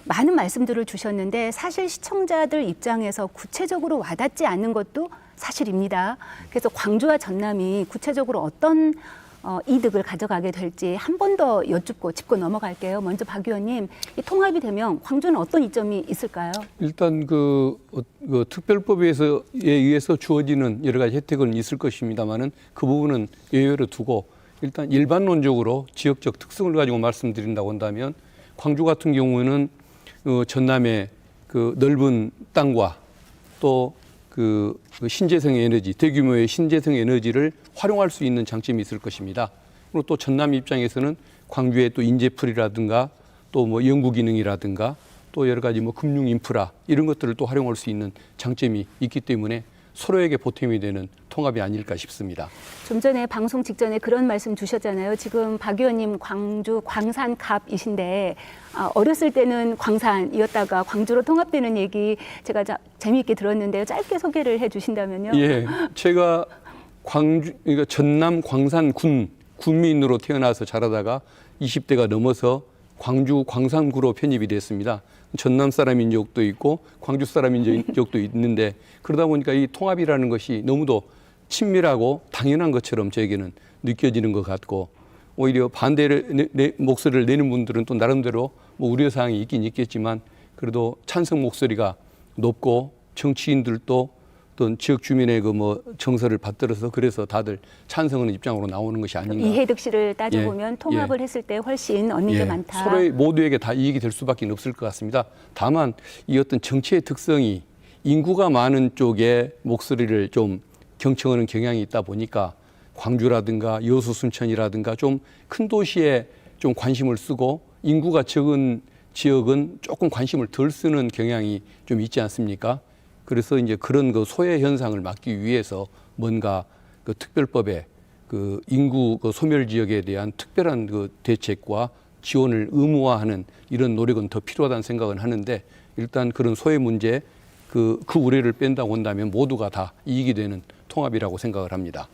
많은 말씀들을 주셨는데 사실 시청자들 입장에서 구체적으로 와닿지 않는 것도 사실입니다. 그래서 광주와 전남이 구체적으로 어떤 이득을 가져가게 될지 한 번 더 여쭙고 짚고 넘어갈게요. 먼저 박 의원님, 이 통합이 되면 광주는 어떤 이점이 있을까요? 일단 그 특별법에 의해서 주어지는 여러 가지 혜택은 있을 것입니다만은 그 부분은 예외로 두고 일단 일반론적으로 지역적 특성을 가지고 말씀드린다고 한다면 광주 같은 경우는 전남의 그 넓은 땅과 또 그 신재생 에너지, 대규모의 신재생 에너지를 활용할 수 있는 장점이 있을 것입니다. 그리고 또 전남 입장에서는 광주의 또 인재풀이라든가 또 뭐 연구 기능이라든가 또 여러 가지 뭐 금융 인프라 이런 것들을 또 활용할 수 있는 장점이 있기 때문에 서로에게 보탬이 되는 통합이 아닐까 싶습니다. 좀 전에 방송 직전에 그런 말씀 주셨잖아요. 지금 박 의원님 광주 광산갑이신데 어렸을 때는 광산이었다가 광주로 통합되는 얘기 제가 재미있게 들었는데요. 짧게 소개를 해 주신다면요. 예, 제가 그러니까 전남 광산군 군민으로 태어나서 자라다가 20대가 넘어서 광주 광산구로 편입이 됐습니다. 전남 사람인 적도 있고 광주 사람인 적도 있는데 그러다 보니까 이 통합이라는 것이 너무도 친밀하고 당연한 것처럼 저에게는 느껴지는 것 같고 오히려 반대를 목소리를 내는 분들은 또 나름대로 뭐 우려사항이 있긴 있겠지만 그래도 찬성 목소리가 높고 정치인들도 어떤 지역 주민의 그 뭐 정서를 받들어서 그래서 다들 찬성하는 입장으로 나오는 것이 아닌가. 이해득실을 따져보면 통합을 했을 때 훨씬 얻는 게 많다. 서로의 모두에게 다 이익이 될 수밖에 없을 것 같습니다. 다만 이 어떤 정치의 특성이 인구가 많은 쪽에 목소리를 좀 경청하는 경향이 있다 보니까 광주라든가 여수 순천이라든가 좀 큰 도시에 좀 관심을 쓰고 인구가 적은 지역은 조금 관심을 덜 쓰는 경향이 좀 있지 않습니까? 그래서 이제 그런 그 소외 현상을 막기 위해서 뭔가 그 특별법에 그 인구 그 소멸 지역에 대한 특별한 그 대책과 지원을 의무화하는 이런 노력은 더 필요하다는 생각은 하는데 일단 그런 소외 문제 그 우려를 뺀다고 한다면 모두가 다 이익이 되는 통합이라고 생각을 합니다.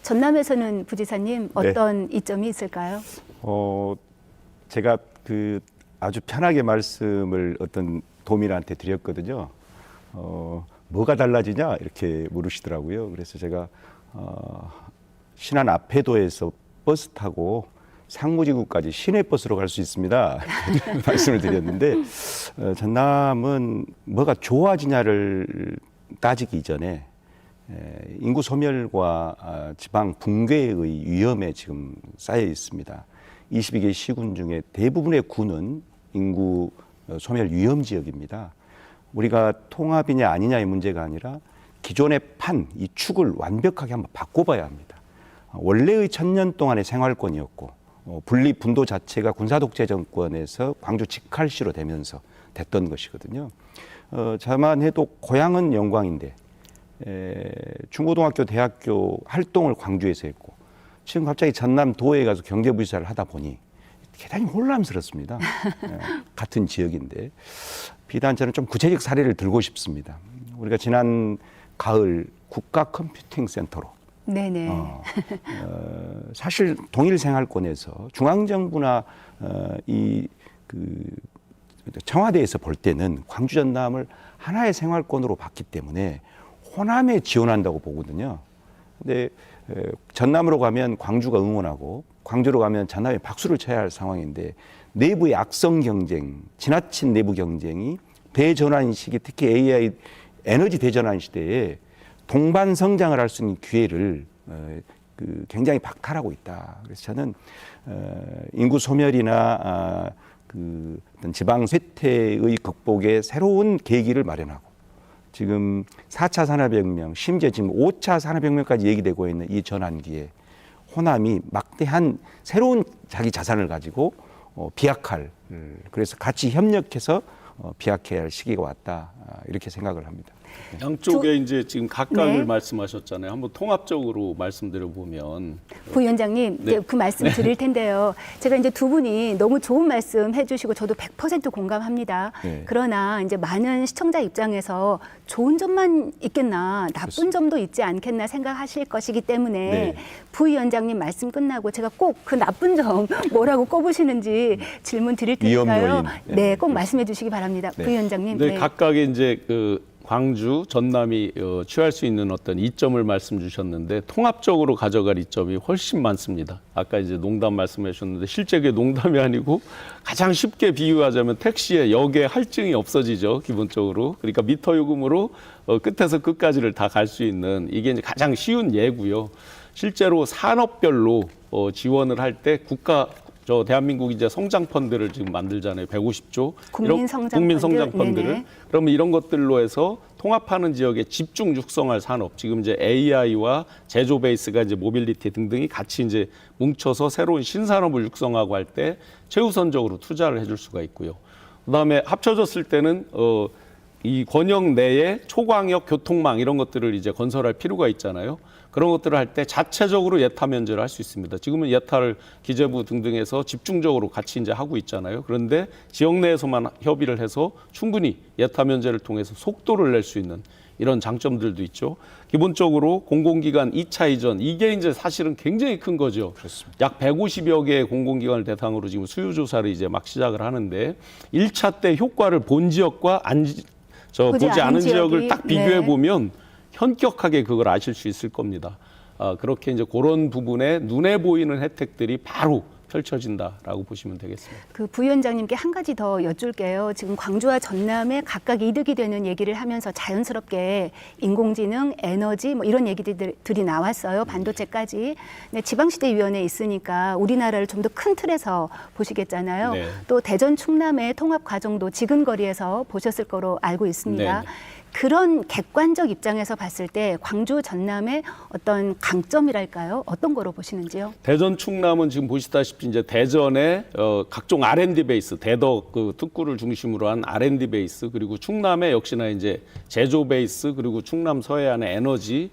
전남에서는 부지사님 어떤 이점이 있을까요? 제가 그 아주 편하게 말씀을 어떤 도민한테 드렸거든요. 뭐가 달라지냐 이렇게 물으시더라고요. 그래서 제가 신안 앞해도에서 버스 타고 상무지구까지 시내버스로 갈 수 있습니다. 말씀을 드렸는데 전남은 뭐가 좋아지냐를 따지기 이전에 인구 소멸과 지방 붕괴의 위험에 지금 쌓여 있습니다. 22개 시군 중에 대부분의 군은 인구 소멸 위험 지역입니다. 우리가 통합이냐 아니냐의 문제가 아니라 기존의 판, 이 축을 완벽하게 한번 바꿔봐야 합니다. 원래의 1000년 동안의 생활권이었고 분리 분도 자체가 군사독재 정권에서 광주 직할시로 되면서 됐던 것이거든요. 저만 해도 고향은 영광인데 중고등학교, 대학교 활동을 광주에서 했고 지금 갑자기 전남도에 가서 경제부시사를 하다 보니 대단히 혼란스럽습니다. 같은 지역인데 비단 저는 좀 구체적 사례를 들고 싶습니다. 우리가 지난 가을 국가 컴퓨팅 센터로 네네. 사실 동일 생활권에서 중앙정부나 청와대에서 볼 때는 광주 전남을 하나의 생활권으로 봤기 때문에 호남에 지원한다고 보거든요. 근데 전남으로 가면 광주가 응원하고 광주로 가면 전남에 박수를 쳐야 할 상황인데 내부의 악성 경쟁, 지나친 내부 경쟁이 대전환 시기, 특히 AI 에너지 대전환 시대에 동반 성장을 할 수 있는 기회를 굉장히 박탈하고 있다. 그래서 저는 인구 소멸이나 어떤 지방 쇠퇴의 극복에 새로운 계기를 마련하고 지금 4차 산업혁명, 심지어 지금 5차 산업혁명까지 얘기되고 있는 이 전환기에 호남이 막대한 새로운 자기 자산을 가지고 비약할, 그래서 같이 협력해서 비약해야 할 시기가 왔다, 이렇게 생각을 합니다. 양쪽에 이제 지금 각각을 네. 말씀하셨잖아요. 한번 통합적으로 말씀드려 보면 부위원장님, 이제 네. 그 말씀 드릴 텐데요. 제가 이제 두 분이 너무 좋은 말씀 해주시고 저도 100% 공감합니다. 네. 그러나 이제 많은 시청자 입장에서 좋은 점만 있겠나, 나쁜 점도 있지 않겠나 생각하실 것이기 때문에 네. 부위원장님 말씀 끝나고 제가 꼭 그 나쁜 점 뭐라고 꼽으시는지 질문 드릴 테니까요. 위험 요인. 네, 꼭 말씀해 주시기 바랍니다. 네. 부위원장님. 네, 각각의 이제 그 광주, 전남이 취할 수 있는 어떤 이점을 말씀 주셨는데 통합적으로 가져갈 이점이 훨씬 많습니다. 아까 이제 농담 말씀해 주셨는데 실제 그게 농담이 아니고 가장 쉽게 비유하자면 택시에 역에 할증이 없어지죠, 기본적으로. 그러니까 미터 요금으로 끝에서 끝까지를 다 갈 수 있는 이게 이제 가장 쉬운 예고요. 실제로 산업별로 지원을 할 때 저 대한민국 이제 성장 펀드를 지금 만들잖아요. 150조. 국민 성장 국민 펀드. 성장 펀드를. 네네. 그러면 이런 것들로 해서 통합하는 지역에 집중 육성할 산업, 지금 이제 AI와 제조 베이스가 이제 모빌리티 등등이 같이 이제 뭉쳐서 새로운 신산업을 육성하고 할 때 최우선적으로 투자를 해줄 수가 있고요. 그다음에 합쳐졌을 때는 이 권역 내에 초광역 교통망 이런 것들을 이제 건설할 필요가 있잖아요. 그런 것들을 할 때 자체적으로 예타 면제를 할 수 있습니다. 지금은 예타를 기재부 등등에서 집중적으로 같이 이제 하고 있잖아요. 그런데 지역 내에서만 협의를 해서 충분히 예타 면제를 통해서 속도를 낼 수 있는 이런 장점들도 있죠. 기본적으로 공공기관 2차 이전 이게 이제 사실은 굉장히 큰 거죠. 그렇습니다. 약 150여 개의 공공기관을 대상으로 지금 수요 조사를 이제 막 시작을 하는데 1차 때 효과를 본 지역과 보지 않은 지역을 딱 비교해 보면 현격하게 그걸 아실 수 있을 겁니다. 그렇게 이제 그런 부분에 눈에 보이는 혜택들이 바로 펼쳐진다라고 보시면 되겠습니다. 그 부위원장님께 한 가지 더 여쭐게요. 지금 광주와 전남에 각각 이득이 되는 얘기를 하면서 자연스럽게 인공지능, 에너지 뭐 이런 얘기들이 나왔어요. 반도체까지. 근데 지방시대위원회에 있으니까 우리나라를 좀 더 큰 틀에서 보시겠잖아요. 네. 또 대전 충남의 통합 과정도 지근거리에서 보셨을 거로 알고 있습니다. 네. 그런 객관적 입장에서 봤을 때 광주, 전남의 어떤 강점이랄까요? 어떤 거로 보시는지요? 대전 충남은 지금 보시다시피 이제 대전에 각종 R&D 베이스, 대덕 그 특구를 중심으로 한 R&D 베이스, 그리고 충남에 역시나 이제 제조 베이스, 그리고 충남 서해안의 에너지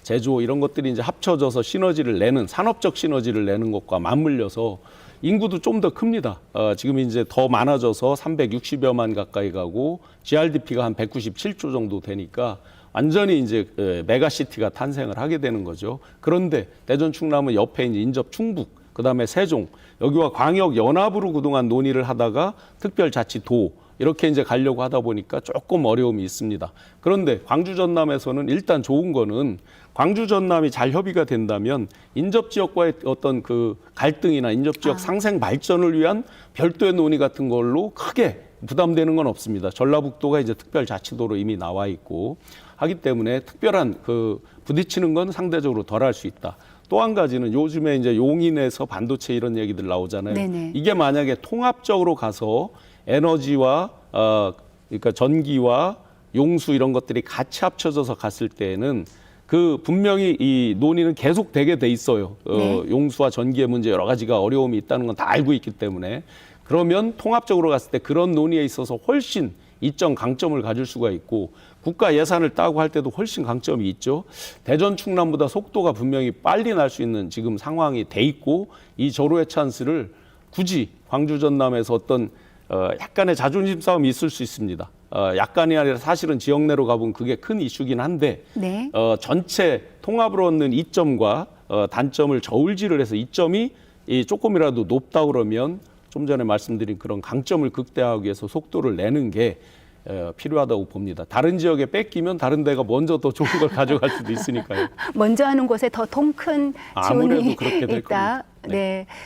제조 이런 것들이 이제 합쳐져서 시너지를 내는 산업적 시너지를 내는 것과 맞물려서 인구도 좀 더 큽니다. 지금 이제 더 많아져서 360여만 가까이 가고 GRDP가 한 197조 정도 되니까 완전히 이제 메가시티가 탄생을 하게 되는 거죠. 그런데 대전 충남은 옆에 이제 인접 충북, 그다음에 세종, 여기와 광역 연합으로 그동안 논의를 하다가 특별자치도 이렇게 이제 가려고 하다 보니까 조금 어려움이 있습니다. 그런데 광주 전남에서는 일단 좋은 거는 광주 전남이 잘 협의가 된다면 인접 지역과의 어떤 그 갈등이나 인접 지역 상생 발전을 위한 별도의 논의 같은 걸로 크게 부담되는 건 없습니다. 전라북도가 이제 특별자치도로 이미 나와 있고 하기 때문에 특별한 그 부딪히는 건 상대적으로 덜 할 수 있다. 또 한 가지는 요즘에 이제 용인에서 반도체 이런 얘기들 나오잖아요. 네네. 이게 만약에 통합적으로 가서 에너지와 그러니까 전기와 용수 이런 것들이 같이 합쳐져서 갔을 때에는 그 분명히 이 논의는 계속 되게 돼 있어요. 네. 용수와 전기의 문제 여러 가지가 어려움이 있다는 건 다 알고 있기 때문에 그러면 통합적으로 갔을 때 그런 논의에 있어서 훨씬 이점 강점을 가질 수가 있고 국가 예산을 따고 할 때도 훨씬 강점이 있죠. 대전 충남보다 속도가 분명히 빨리 날 수 있는 지금 상황이 돼 있고 이 절호의 찬스를 굳이 광주 전남에서 어떤 약간의 자존심 싸움이 있을 수 있습니다. 약간이 아니라 사실은 지역 내로 가보면 그게 큰 이슈긴 한데 네. 전체 통합으로 얻는 이점과 단점을 저울질을 해서 이점이 조금이라도 높다 그러면 좀 전에 말씀드린 그런 강점을 극대화하기 위해서 속도를 내는 게 필요하다고 봅니다. 다른 지역에 뺏기면 다른 데가 먼저 더 좋은 걸 가져갈 수도 있으니까요. 먼저 하는 곳에 더 통 큰 아무래도 지원이 그렇게 될 있다. 겁니다. 네. 네.